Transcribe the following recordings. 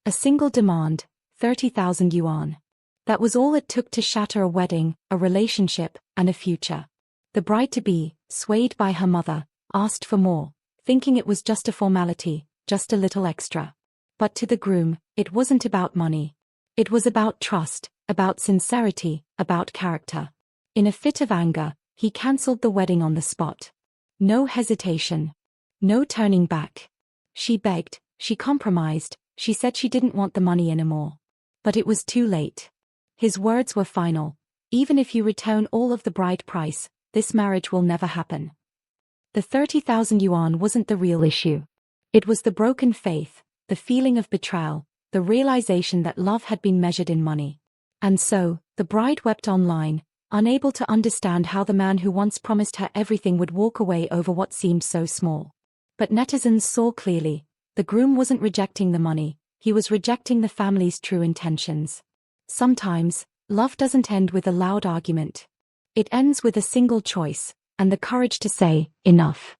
A single demand, 30,000 yuan. That was all it took to shatter a wedding, a relationship, and a future. The bride-to-be, swayed by her mother, asked for more, thinking it was just a formality, just a little extra. But to the groom, it wasn't about money. It was about trust, about sincerity, about character. In a fit of anger, he cancelled the wedding on the spot. No hesitation. No turning back. She begged, she compromised, she said she didn't want the money anymore. But it was too late. His words were final. Even if you return all of the bride price, this marriage will never happen. The 30,000 yuan wasn't the real issue. It was the broken faith, the feeling of betrayal, the realization that love had been measured in money. And so, the bride wept online, unable to understand how the man who once promised her everything would walk away over what seemed so small. But netizens saw clearly, the groom wasn't rejecting the money, he was rejecting the family's true intentions. Sometimes, love doesn't end with a loud argument. It ends with a single choice, and the courage to say, enough.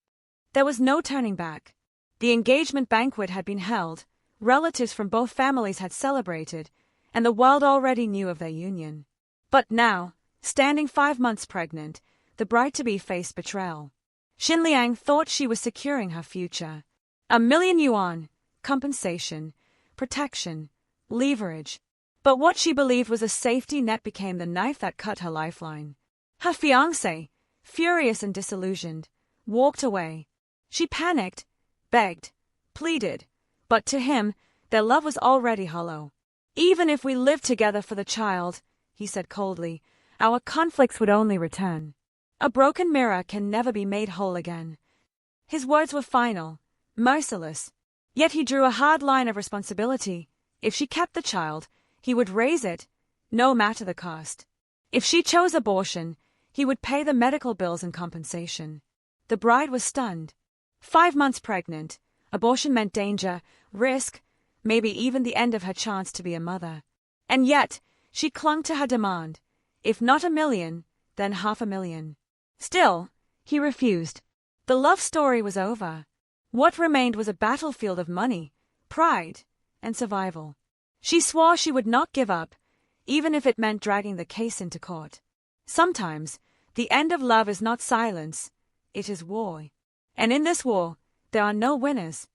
There was no turning back. The engagement banquet had been held, relatives from both families had celebrated, and the world already knew of their union. But now, standing 5 months pregnant, the bride-to-be faced betrayal. Xin Liang thought she was securing her future. 1,000,000 yuan, compensation, protection, leverage. But what she believed was a safety net became the knife that cut her lifeline. Her fiancé, furious and disillusioned, walked away. She panicked, begged, pleaded, but to him, their love was already hollow. Even if we lived together for the child, he said coldly, our conflicts would only return. A broken mirror can never be made whole again. His words were final, merciless, yet he drew a hard line of responsibility. If she kept the child, he would raise it, no matter the cost. If she chose abortion, he would pay the medical bills and compensation. The bride was stunned. 5 months pregnant, abortion meant danger, risk, maybe even the end of her chance to be a mother. And yet, she clung to her demand. If not 1,000,000, then 500,000. Still, he refused. The love story was over. What remained was a battlefield of money, pride, and survival. She swore she would not give up, even if it meant dragging the case into court. Sometimes, the end of love is not silence, it is war. And in this war, there are no winners.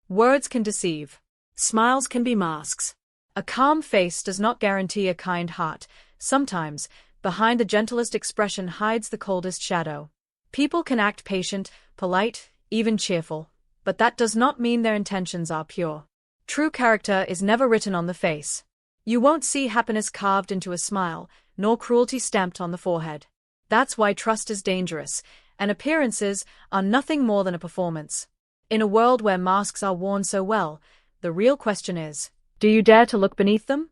Words can deceive. Smiles can be masks. A calm face does not guarantee a kind heart. Sometimes, behind the gentlest expression hides the coldest shadow. People can act patient, polite, even cheerful, but that does not mean their intentions are pure. True character is never written on the face. You won't see happiness carved into a smile, nor cruelty stamped on the forehead. That's why trust is dangerous, and appearances are nothing more than a performance. In a world where masks are worn so well, the real question is, do you dare to look beneath them?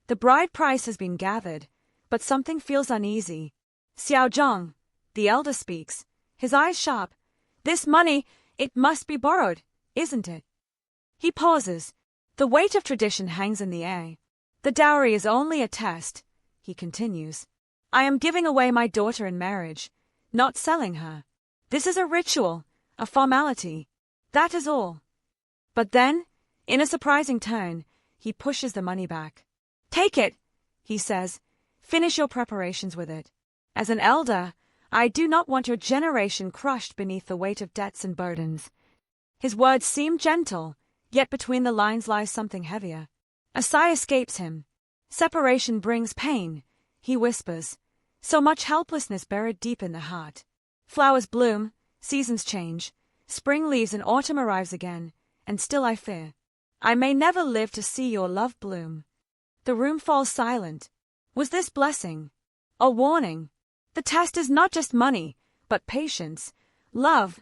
The bride price has been gathered, but something feels uneasy. Xiao Zhang, the elder, speaks, his eyes sharp. This money, it must be borrowed, isn't it? He pauses. The weight of tradition hangs in the air. The dowry is only a test, he continues. I am giving away my daughter in marriage, not selling her. This is a ritual, a formality. That is all. But then, in a surprising turn, he pushes the money back. Take it, he says. Finish your preparations with it. As an elder, I do not want your generation crushed beneath the weight of debts and burdens. His words seem gentle, yet between the lines lies something heavier. A sigh escapes him. Separation brings pain, he whispers. So much helplessness buried deep in the heart. Flowers bloom, seasons change, spring leaves and autumn arrives again, and still I fear. I may never live to see your love bloom. The room falls silent. Was this blessing? A warning? The test is not just money, but patience, love,